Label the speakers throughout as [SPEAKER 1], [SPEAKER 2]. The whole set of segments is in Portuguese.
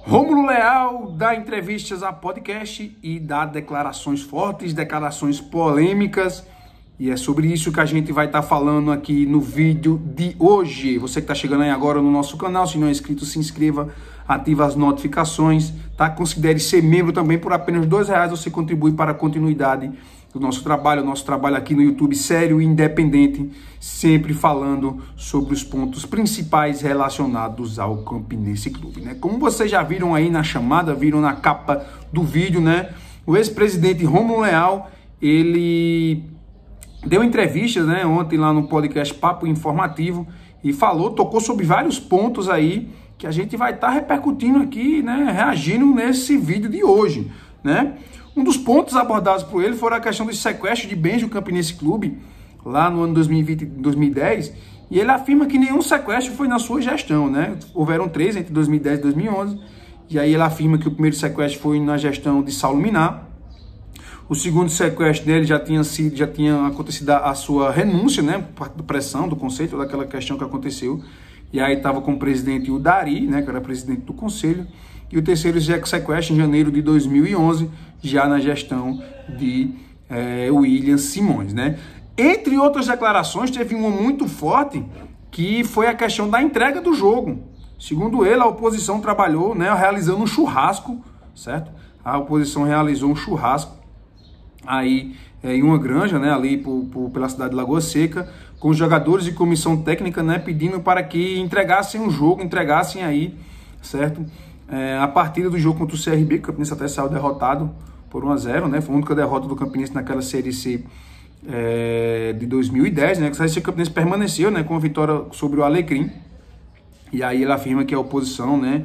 [SPEAKER 1] Rômulo Leal dá entrevistas a podcast e dá declarações fortes, declarações polêmicas. E é sobre isso que a gente vai estar falando aqui no vídeo de hoje. Você que está chegando aí agora no nosso canal, se não é inscrito, se inscreva, ative as notificações, tá? Considere ser membro também. Por apenas R$2 você contribui para a continuidade do nosso trabalho. O nosso trabalho aqui no YouTube, sério e independente, sempre falando sobre os pontos principais relacionados ao Campinense Clube, né? Como vocês já viram aí na chamada, viram na capa do vídeo, né? O ex-presidente Rômulo Leal, ele deu entrevistas, né, ontem lá no podcast Papo Informativo e tocou sobre vários pontos aí que a gente vai estar repercutindo aqui, né, reagindo nesse vídeo de hoje, né? Um dos pontos abordados por ele foi a questão do sequestro de bens do Campinense Clube, lá no ano 2020 e 2010, e ele afirma que nenhum sequestro foi na sua gestão, né? Houveram 3 entre 2010 e 2011, e aí ele afirma que o primeiro sequestro foi na gestão de Saulo Minar. O segundo sequestro dele já tinha acontecido a sua renúncia, né, por pressão do conselho, daquela questão que aconteceu. E aí estava com o presidente o Dari, né, que era presidente do conselho. E o terceiro sequestro em janeiro de 2011, já na gestão de William Simões, né. Entre outras declarações, teve uma muito forte, que foi a questão da entrega do jogo. Segundo ele, a oposição trabalhou, né, realizando um churrasco, certo? A oposição realizou um churrasco aí em uma granja, né, ali pela cidade de Lagoa Seca, com os jogadores e comissão técnica, né, pedindo para que entregassem o jogo, entregassem aí, certo, a partida do jogo contra o CRB, que o Campinense até saiu derrotado por 1-0, né, foi a única derrota do Campinense naquela Série C de 2010, né, que o Campinense permaneceu, né, com a vitória sobre o Alecrim, e aí ele afirma que a oposição, né,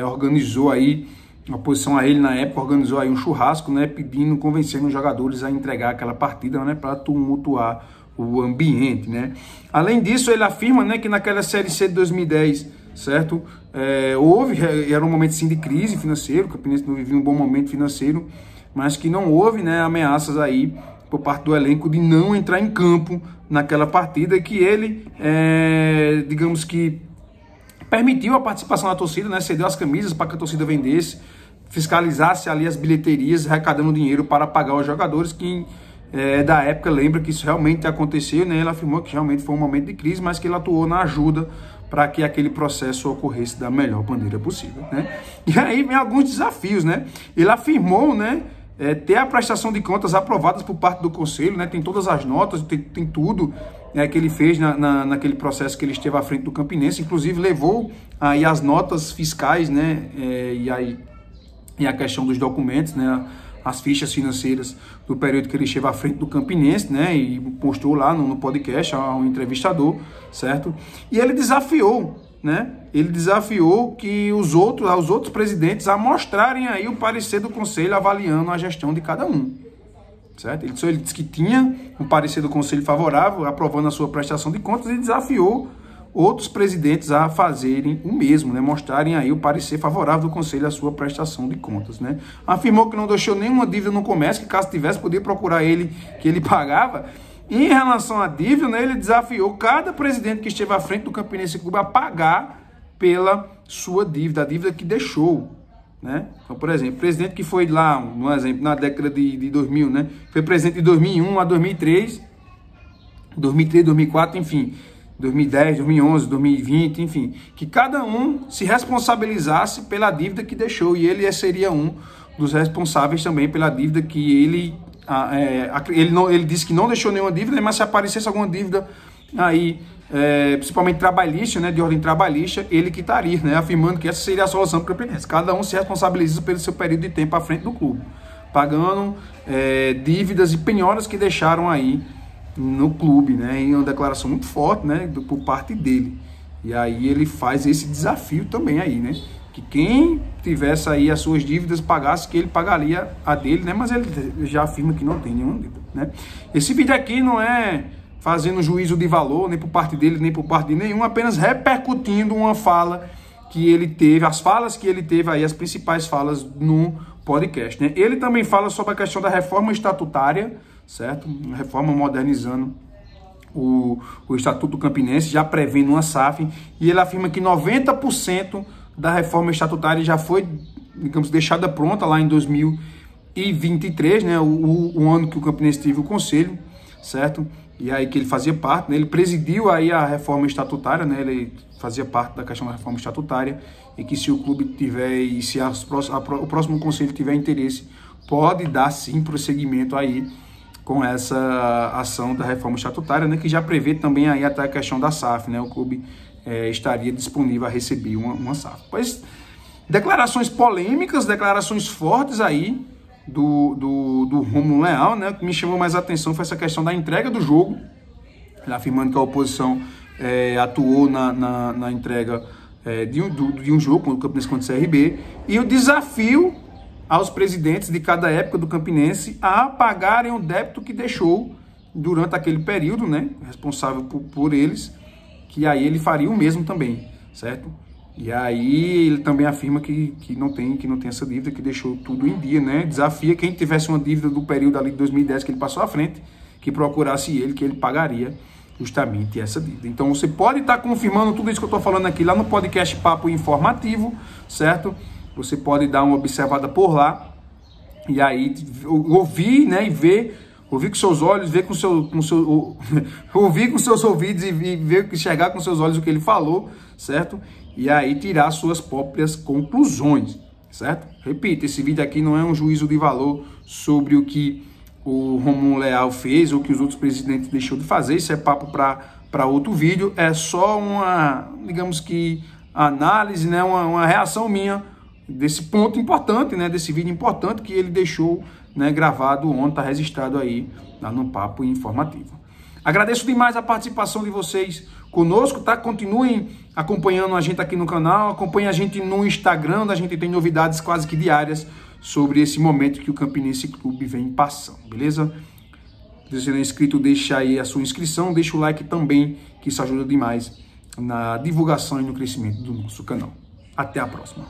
[SPEAKER 1] organizou aí, a oposição a ele na época organizou aí um churrasco, né, convencendo os jogadores a entregar aquela partida, né, para tumultuar o ambiente, né. Além disso, ele afirma, né, que naquela Série C de 2010, certo, era um momento sim de crise financeira, o Campinense não vivia um bom momento financeiro, mas que não houve, né, ameaças aí por parte do elenco de não entrar em campo naquela partida, que ele, digamos que permitiu a participação da torcida, né, cedeu as camisas para que a torcida vendesse, fiscalizasse ali as bilheterias, arrecadando dinheiro para pagar os jogadores, que da época lembra que isso realmente aconteceu, né? Ele afirmou que realmente foi um momento de crise, mas que ele atuou na ajuda para que aquele processo ocorresse da melhor maneira possível, né? E aí vem alguns desafios, né? Ele afirmou, né, ter a prestação de contas aprovadas por parte do conselho, né? Tem todas as notas, tem tudo que ele fez naquele processo que ele esteve à frente do Campinense, inclusive levou aí as notas fiscais, né? E a questão dos documentos, né? As fichas financeiras do período que ele esteve à frente do Campinense, né? E mostrou lá no podcast ao entrevistador, certo? E ele desafiou, né? Ele desafiou que os outros presidentes a mostrarem aí o parecer do conselho avaliando a gestão de cada um, certo? Ele disse que tinha um parecer do conselho favorável, aprovando a sua prestação de contas, e desafiou outros presidentes a fazerem o mesmo, né? Mostrarem aí o parecer favorável do conselho à sua prestação de contas, né? Afirmou que não deixou nenhuma dívida no comércio, que caso tivesse, podia procurar ele, que ele pagava. E em relação à dívida, né, ele desafiou cada presidente que esteve à frente do Campinense Clube a pagar pela sua dívida, a dívida que deixou, né? Então, por exemplo, o presidente que foi lá, um exemplo, na década de 2000, né? Foi presidente de 2001 a 2003, 2004, enfim, 2010, 2011, 2020, enfim, que cada um se responsabilizasse pela dívida que deixou, e ele seria um dos responsáveis também pela dívida que ele disse que não deixou nenhuma dívida, mas se aparecesse alguma dívida aí, principalmente trabalhista, né, de ordem trabalhista, ele quitaria, né, afirmando que essa seria a solução para o Campinense. Cada um se responsabiliza pelo seu período de tempo à frente do clube, pagando dívidas e penhoras que deixaram aí no clube, né, em uma declaração muito forte, né, por parte dele. E aí ele faz esse desafio também aí, né, que quem tivesse aí as suas dívidas pagasse, que ele pagaria a dele, né, mas ele já afirma que não tem nenhuma dívida, né. Esse vídeo aqui não é fazendo juízo de valor, nem por parte dele, nem por parte de nenhum, apenas repercutindo uma fala que ele teve, as falas que ele teve aí, as principais falas no podcast, né. Ele também fala sobre a questão da reforma estatutária, certo? Uma reforma modernizando o Estatuto Campinense, já prevendo uma SAF, e ele afirma que 90% da reforma estatutária já foi, digamos, deixada pronta lá em 2023, né, o ano que o Campinense teve o conselho, certo? E aí que ele fazia parte, né, ele presidiu aí a reforma estatutária, né, ele fazia parte da questão da reforma estatutária, e que se o clube tiver e se o próximo conselho tiver interesse, pode dar sim prosseguimento aí com essa ação da reforma estatutária, né, que já prevê também aí até a questão da SAF, né, o clube estaria disponível a receber uma SAF. Pois, declarações polêmicas, declarações fortes aí do Rômulo Leal, né, o que me chamou mais a atenção foi essa questão da entrega do jogo, ele afirmando que a oposição atuou na entrega de um jogo, o Campinense contra o CRB, e o desafio aos presidentes de cada época do Campinense a pagarem o débito que deixou durante aquele período, né, responsável por eles, que aí ele faria o mesmo também, certo? E aí ele também afirma que não tem essa dívida, que deixou tudo em dia, né? Desafia quem tivesse uma dívida do período ali de 2010 que ele passou à frente, que procurasse ele, que ele pagaria justamente essa dívida. Então você pode estar confirmando tudo isso que eu estou falando aqui lá no podcast Papo Informativo, certo? Você pode dar uma observada por lá e aí ouvir, né, e ver, ouvir com seus olhos, ver ouvir com seus ouvidos e ver, enxergar com seus olhos o que ele falou, certo? E aí tirar suas próprias conclusões, certo? Repito, esse vídeo aqui não é um juízo de valor sobre o que o Rômulo Leal fez ou que os outros presidentes deixou de fazer, isso é papo para outro vídeo, é só uma, digamos que, análise, né, uma reação minha desse ponto importante, né, desse vídeo importante que ele deixou, né, gravado ontem, tá registrado aí lá no Papo Informativo. Agradeço demais a participação de vocês conosco, tá? Continuem acompanhando a gente aqui no canal, acompanhem a gente no Instagram, onde a gente tem novidades quase que diárias sobre esse momento que o Campinense Clube vem passando, beleza? Se você não é inscrito, deixa aí a sua inscrição, deixa o like também, que isso ajuda demais na divulgação e no crescimento do nosso canal. Até a próxima.